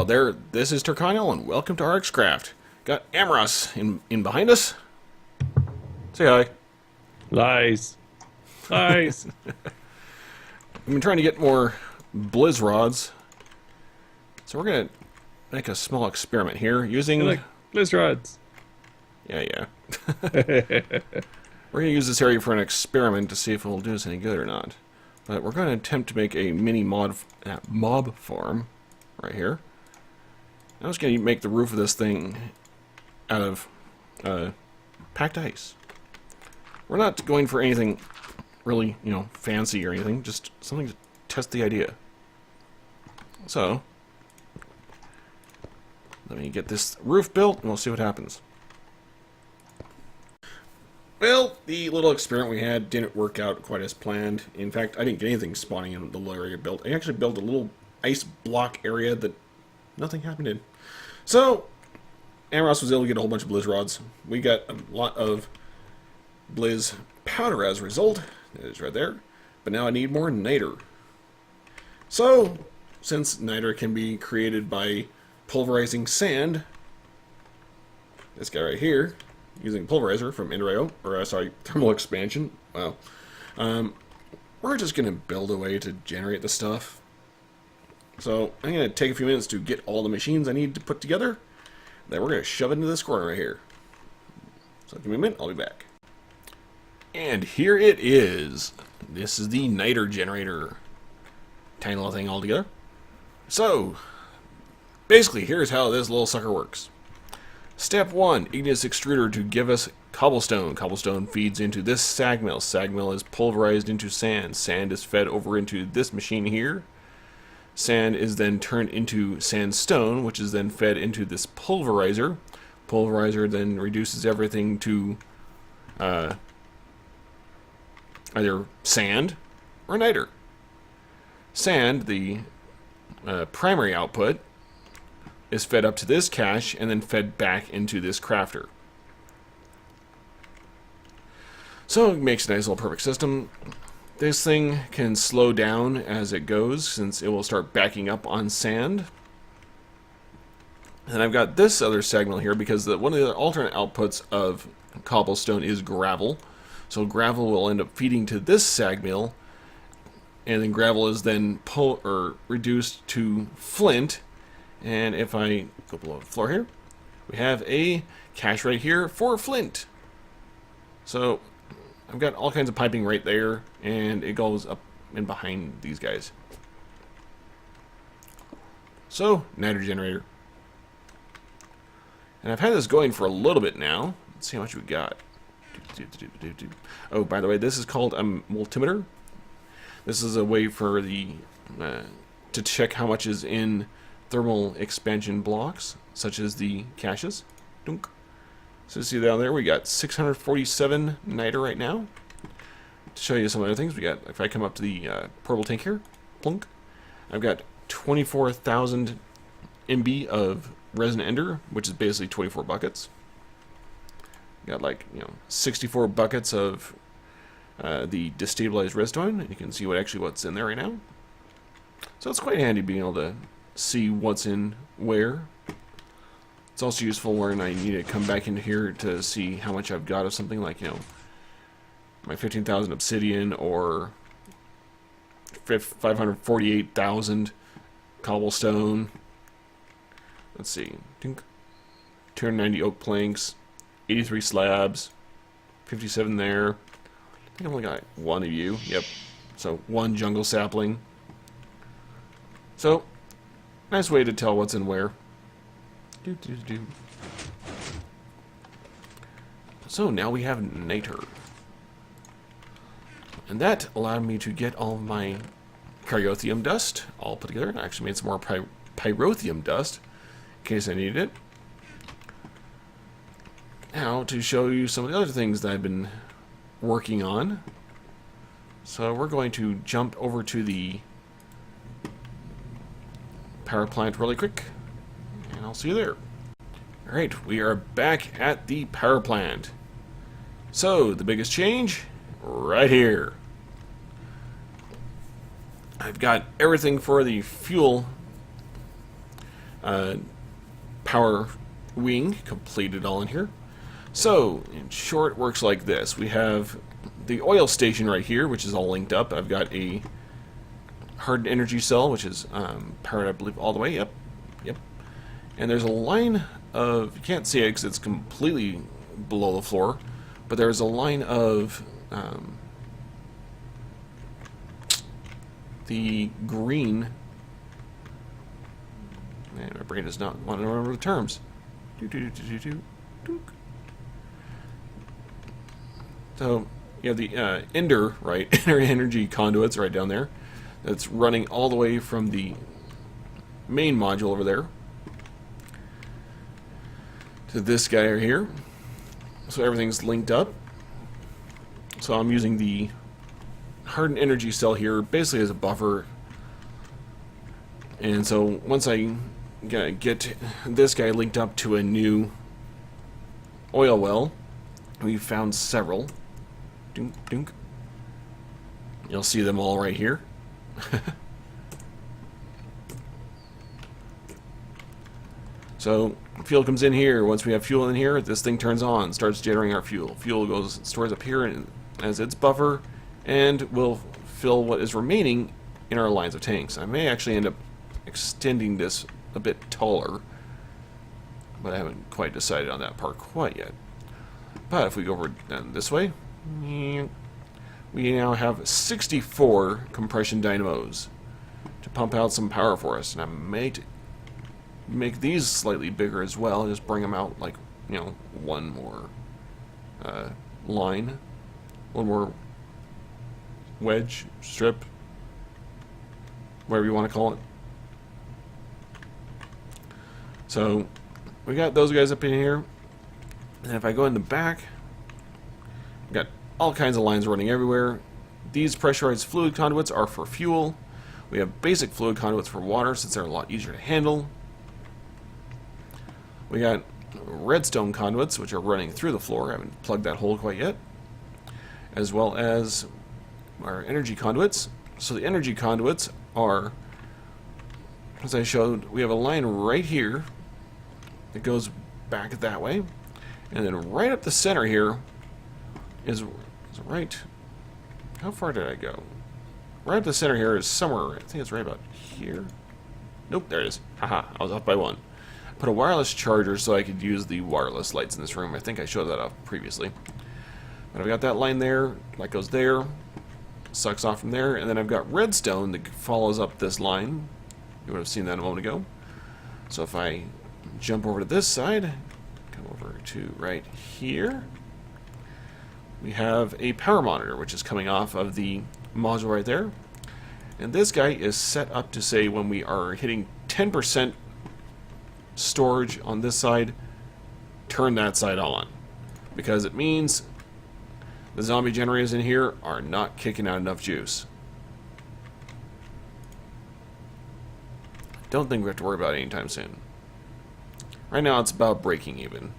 there. This is Terkanil, and welcome to RxCraft. Got Amros in behind us. Say hi. Lies. Lies. I've been trying to get more blizz rods, so we're gonna make a small experiment here using like blizz rods. Yeah. We're gonna use this area for an experiment to see if it'll do us any good or not. But we're going to attempt to make a mini mob farm right here. I'm just going to make the roof of this thing out of packed ice. We're not going for anything really, fancy or anything. Just something to test the idea. So, let me get this roof built and we'll see what happens. Well, the little experiment we had didn't work out quite as planned. In fact, I didn't get anything spawning in the little area built. I actually built a little ice block area that nothing happened in. So, Amros was able to get a whole bunch of blizz rods. We got a lot of blizz powder as a result. It is right there. But now I need more niter. So, since niter can be created by pulverizing sand, this guy right here, using pulverizer from EnderIO, or thermal expansion. Wow. We're just going to build a way to generate the stuff. So I'm going to take a few minutes to get all the machines I need to put together. Then we're going to shove it into this corner right here. So give me a minute, I'll be back. And here it is. This is the Niter Generator. Tiny little thing all together. So, basically, here's how this little sucker works. Step 1, igneous extruder to give us cobblestone. Cobblestone feeds into this sag mill. Sag mill is pulverized into sand. Sand is fed over into this machine here. Sand is then turned into sandstone, which is then fed into this pulverizer. Pulverizer then reduces everything to either sand or niter. Sand, the primary output, is fed up to this cache and then fed back into this crafter. So it makes a nice little perfect system. This thing can slow down as it goes since it will start backing up on sand. And I've got this other sag mill here because one of the alternate outputs of cobblestone is gravel. So gravel will end up feeding to this sag mill, and then gravel is then reduced to flint. And if I go below the floor here, we have a cache right here for flint. So I've got all kinds of piping right there, and it goes up and behind these guys. So, Niter Generator. And I've had this going for a little bit now. Let's see how much we got. Oh, by the way, this is called a multimeter. This is a way for the to check how much is in thermal expansion blocks, such as the caches. Dunk. So see down there, we got 647 niter right now. To show you some other things, we got, if I come up to the portable tank here, plunk, I've got 24,000 MB of resin ender, which is basically 24 buckets. Got 64 buckets of the destabilized redstone. You can see what's in there right now. So it's quite handy being able to see what's in where. It's also useful when I need to come back into here to see how much I've got of something like, my 15,000 obsidian or 548,000 cobblestone. Let's see. 290 oak planks, 83 slabs, 57 there. I think I've only got one of you. Yep. So one jungle sapling. So, nice way to tell what's in where. So now we have niter. And that allowed me to get all of my pyrotheum dust all put together. I actually made some more pyrotheum dust in case I needed it. Now to show you some of the other things that I've been working on. So we're going to jump over to the power plant really quick, and I'll see you there. Alright, we are back at the power plant. So, the biggest change, right here. I've got everything for the fuel power wing completed all in here. So, in short, it works like this. We have the oil station right here, which is all linked up. I've got a hardened energy cell, which is powered, I believe, all the way. Yep. And there's a line of, you can't see it because it's completely below the floor, but there's a line of the green. Man, my brain does not want to remember the terms. So you have the Ender, right? Ender energy conduits right down there. That's running all the way from the main module over there to this guy right here. So everything's linked up. So I'm using the hardened energy cell here basically as a buffer. And so once I get this guy linked up to a new oil well, we found several. Dunk, dunk. You'll see them all right here. So fuel comes in here. Once we have fuel in here, this thing turns on, starts generating our fuel. Fuel goes, stores up here as its buffer, and will fill what is remaining in our lines of tanks. I may actually end up extending this a bit taller, but I haven't quite decided on that part quite yet. But if we go over this way, we now have 64 compression dynamos to pump out some power for us, and I might make these slightly bigger as well. Just bring them out like, you know, one more line, one more wedge, strip, whatever you want to call it. So we got those guys up in here, and if I go in the back, we got all kinds of lines running everywhere. These pressurized fluid conduits are for fuel. We have basic fluid conduits for water, since they're a lot easier to handle. We got redstone conduits, which are running through the floor. I haven't plugged that hole quite yet. As well as our energy conduits. So the energy conduits are, as I showed, we have a line right here that goes back that way. And then right up the center here is right... How far did I go? Right up the center here is somewhere, I think it's right about here. Nope, there it is. Haha, I was off by one. Put a wireless charger so I could use the wireless lights in this room. I think I showed that off previously. But I've got that line there, light goes there, sucks off from there, and then I've got redstone that follows up this line. You would have seen that a moment ago. So if I jump over to this side, come over to right here, we have a power monitor, which is coming off of the module right there. And this guy is set up to say when we are hitting 10% storage on this side, turn that side on, because it means the zombie generators in here are not kicking out enough juice. Don't think we have to worry about it anytime soon. Right now it's about breaking even.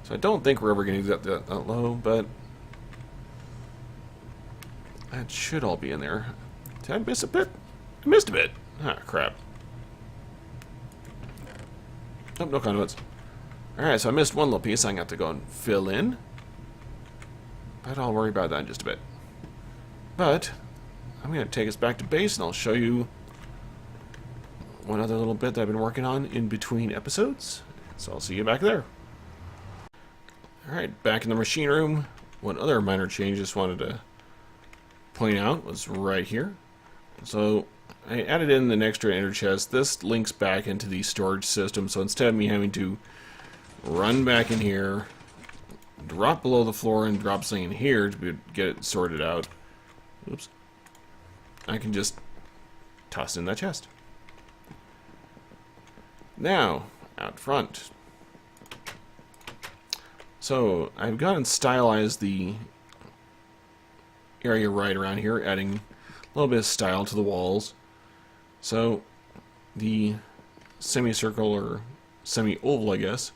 So I don't think we're ever going to get that low, but that should all be in there. Did I miss a bit? I missed a bit. Ah, crap. Nope, no conduits. Alright, so I missed one little piece I'm going to have to go and fill in. But I'll worry about that in just a bit. But I'm going to take us back to base and I'll show you one other little bit that I've been working on in between episodes. So I'll see you back there. Alright, back in the machine room. One other minor change I just wanted to point out was right here. So I added in an extra ender chest. This links back into the storage system, so instead of me having to run back in here, drop below the floor, and drop something in here to get it sorted out, oops, I can just toss in that chest. Now, out front. So I've gone and stylized the area right around here, adding a little bit of style to the walls. So the semicircle, or semi-oval I guess,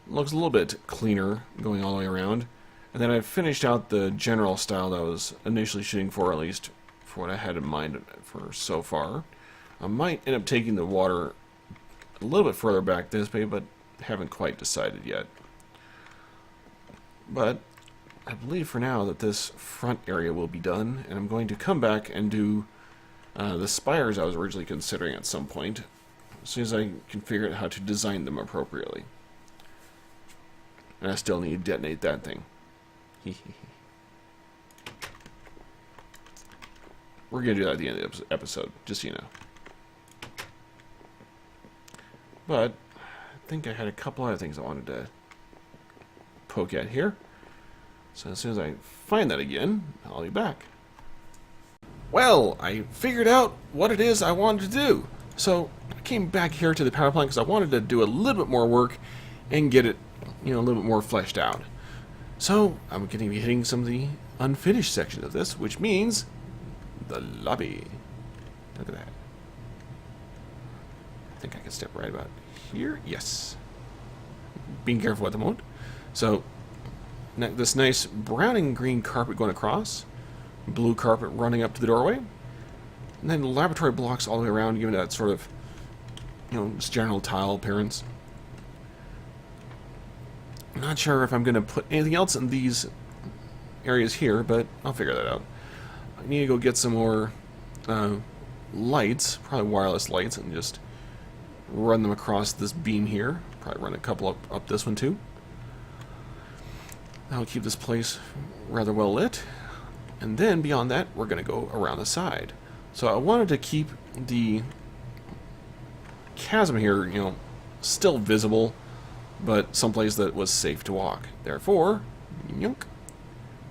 looks a little bit cleaner going all the way around. And then I've finished out the general style that I was initially shooting for, at least for what I had in mind for so far. I might end up taking the water a little bit further back this way, but haven't quite decided yet. But I believe for now that this front area will be done, and I'm going to come back and do the spires I was originally considering at some point, as soon as I can figure out how to design them appropriately. And I still need to detonate that thing. We're going to do that at the end of the episode, just so you know. But I think I had a couple other things I wanted to poke at here. So as soon as I find that again, I'll be back. Well, I figured out what it is I wanted to do. So I came back here to the power plant because I wanted to do a little bit more work and get it, a little bit more fleshed out. So I'm going to be hitting some of the unfinished sections of this, which means the lobby. Look at that. I think I can step right about here. Yes. Being careful at the moment. So this nice brown and green carpet going across, blue carpet running up to the doorway, and then laboratory blocks all the way around, giving that sort of, just general tile appearance. I'm not sure if I'm going to put anything else in these areas here, but I'll figure that out. I need to go get some more lights, probably wireless lights, and just run them across this beam here. Probably run a couple up this one too. That'll keep this place rather well lit. And then beyond that, we're going to go around the side. So I wanted to keep the chasm here, still visible, but someplace that was safe to walk. Therefore, yunk,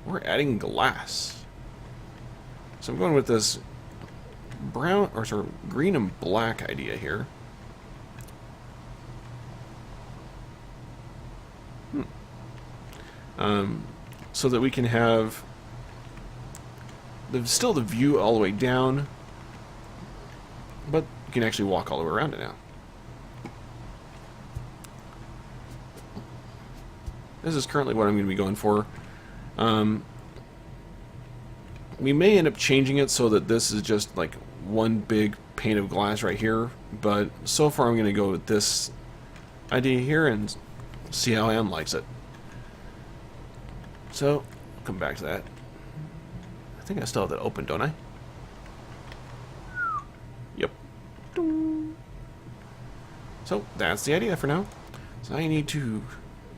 we're adding glass. So I'm going with this brown, or sort of green and black idea here. So that we can have still the view all the way down, but you can actually walk all the way around it now. This is currently what I'm going to be going for. We may end up changing it so that this is just like one big pane of glass right here, but so far I'm going to go with this idea here and see how Am likes it. So, come back to that. I think I still have that open, don't I? Yep. So, that's the idea for now. So I need to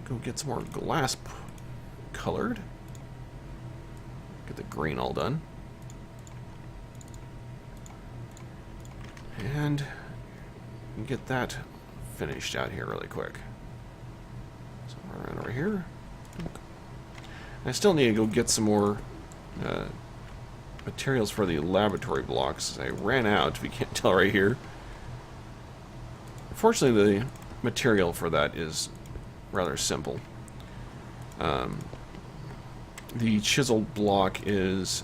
go get some more glass colored. Get the green all done. And get that finished out here really quick. So around over here. I still need to go get some more materials for the laboratory blocks. I ran out, if you can't tell right here. Fortunately, the material for that is rather simple. The chisel block is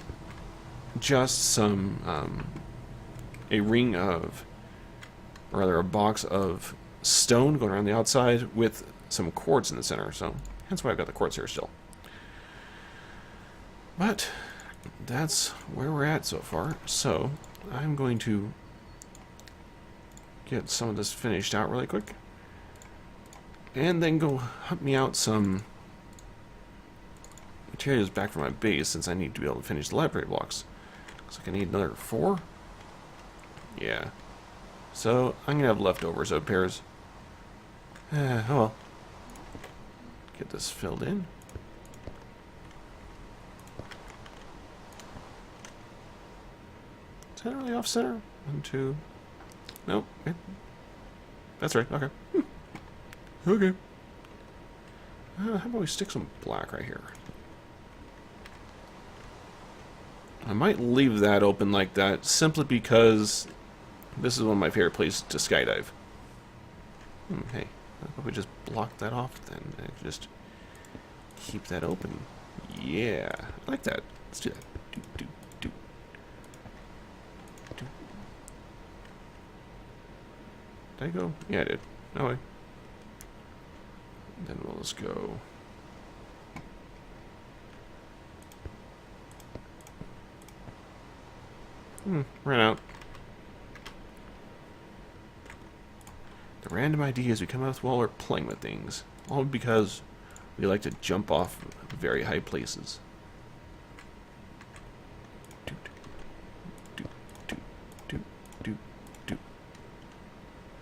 just some a ring of, or rather a box of stone going around the outside with some quartz in the center. So hence why I've got the quartz here still. But that's where we're at so far. So I'm going to get some of this finished out really quick, and then go hunt me out some materials back from my base, since I need to be able to finish the library blocks. Looks like I need another 4. Yeah. So I'm gonna have leftovers, it appears. Oh well. Get this filled in. Is that really off center? 1, 2. Nope. Okay. That's right. Okay. Okay. How about we stick some black right here? I might leave that open like that, simply because this is one of my favorite places to skydive. Hey, how about we just block that off then? And just keep that open. Yeah, I like that. Let's do that. Did I go? Yeah, I did. No way. Then we'll just go. Ran out. The random ideas we come up with while we're playing with things. All because we like to jump off very high places.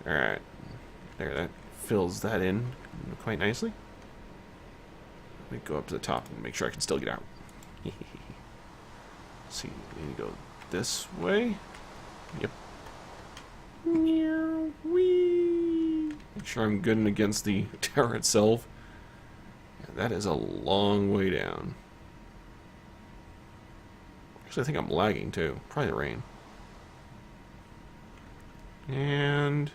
Alright. There, that fills that in quite nicely. Let me go up to the top and make sure I can still get out. Let's see, we need to go this way. Yep. Wee. Make sure I'm good and against the tower itself. Yeah, that is a long way down. Actually, I think I'm lagging too. Probably the rain. And...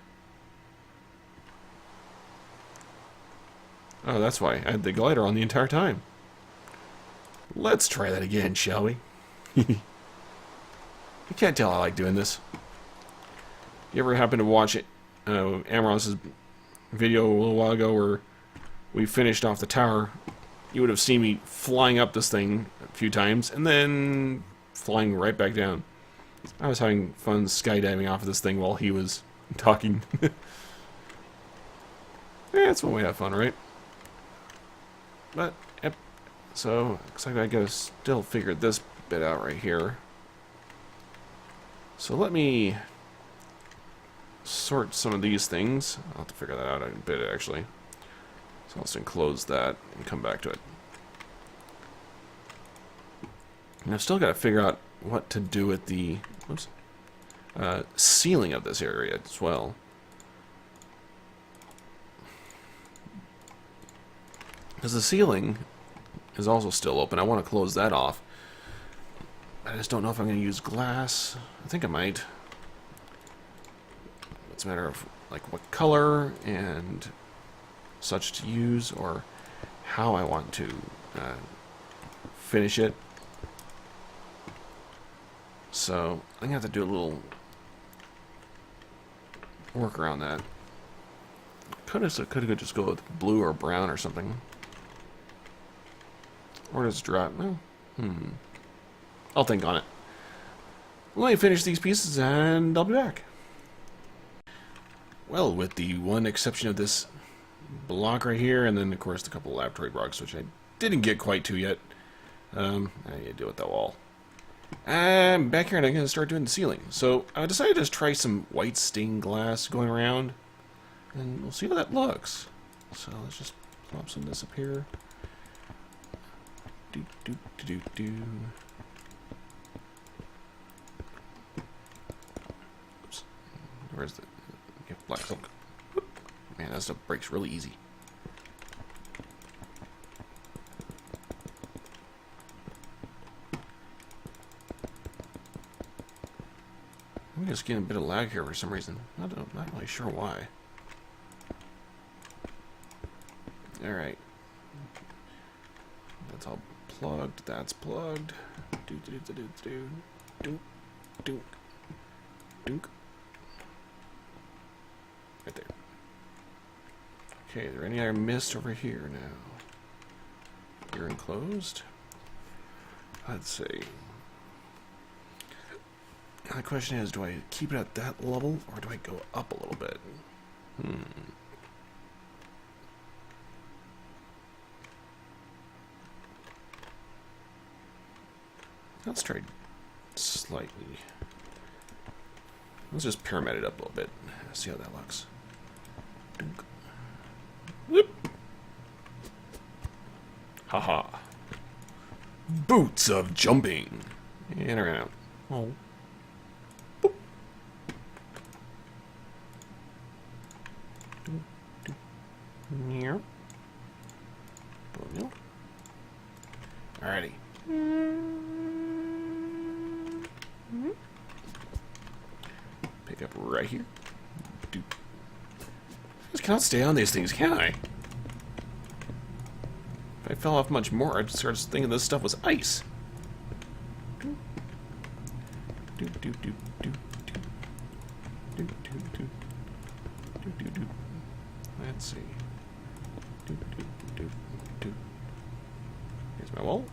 oh, that's why I had the glider on the entire time. Let's try that again, shall we? You can't tell I like doing this. You ever happen to watch it, Amros's video a little while ago where we finished off the tower? You would have seen me flying up this thing a few times and then flying right back down. I was having fun skydiving off of this thing while he was talking. It's one way to have fun, right? But, yep. So, looks like I gotta still figure this bit out right here. So let me sort some of these things. I'll have to figure that out in a bit, actually. So I'll just enclose that and come back to it. And I've still got to figure out what to do with the ceiling of this area as well. Because the ceiling is also still open. I want to close that off. I just don't know if I'm going to use glass. I think I might. It's a matter of like what color and such to use, or how I want to finish it. So I'm gonna have to do a little work around that. Could have just go with blue or brown or something, or just drop. Well, I'll think on it. Let me finish these pieces and I'll be back. Well, with the one exception of this block right here, and then of course the couple laboratory blocks, which I didn't get quite to yet. I need to deal with that wall. I'm back here and I'm going to start doing the ceiling. So I decided to just try some white stained glass going around, and we'll see how that looks. So let's just plop some of this up here. Oops. Where's the black silk? Man, that stuff breaks really easy. I'm just getting a bit of lag here for some reason. Not really sure why. Alright. That's all plugged. That's plugged. Dunk. Right there. Okay, is there any I missed over here now? You're enclosed. Let's see. Now the question is, do I keep it at that level, or do I go up a little bit? Let's try slightly. Let's just pyramid it up a little bit. See how that looks. Dunk. Whoop. Haha. Boots of jumping. In or out. Oh. Boop. Here. Alrighty. Pick up right here. I just cannot stay on these things, can I? If I fell off much more, I'd start thinking this stuff was ice. Let's see. Here's my wall.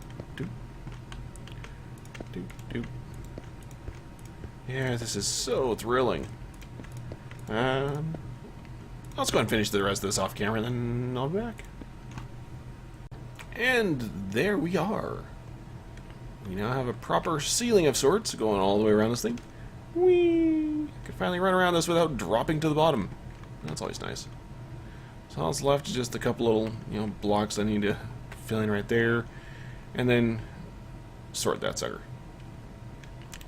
Yeah, this is so thrilling. Let's go and finish the rest of this off camera, and then I'll be back. And there we are. We now have a proper ceiling of sorts going all the way around this thing. Whee! Can finally run around this without dropping to the bottom. That's always nice. So all that's left is just a couple little, blocks I need to fill in right there, and then sort that sucker.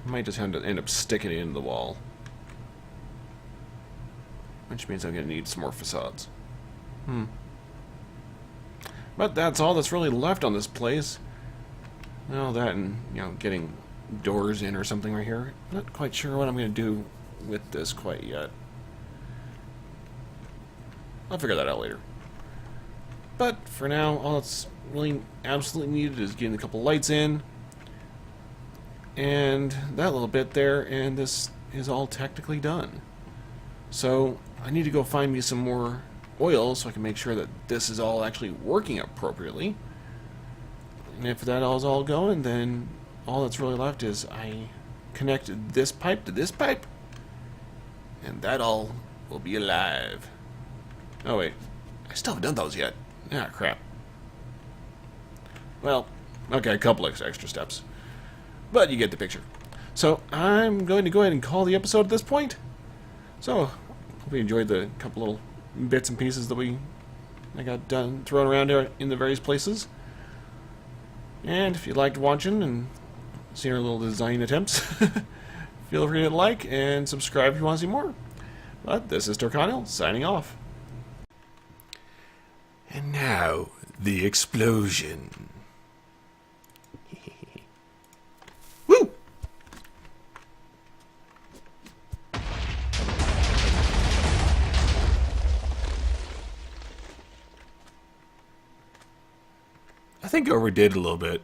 I might just have to end up sticking it into the wall, which means I'm going to need some more facades. But that's all that's really left on this place. Well, that and, getting doors in or something right here. Not quite sure what I'm going to do with this quite yet. I'll figure that out later. But for now, all that's really absolutely needed is getting a couple lights in, and that little bit there, and this is all technically done. So I need to go find me some more oil so I can make sure that this is all actually working appropriately. And if that all's all going, then all that's really left is I connect this pipe to this pipe, and that all will be alive. Oh wait, I still haven't done those yet. Ah, crap. Well, okay, a couple extra steps, but you get the picture. So I'm going to go ahead and call the episode at this point. So hope you enjoyed the couple little bits and pieces that I got done thrown around here in the various places. And if you liked watching and seeing our little design attempts, feel free to like and subscribe if you want to see more. But this is Terkanil signing off. And now, the explosion. Woo! I think I overdid a little bit.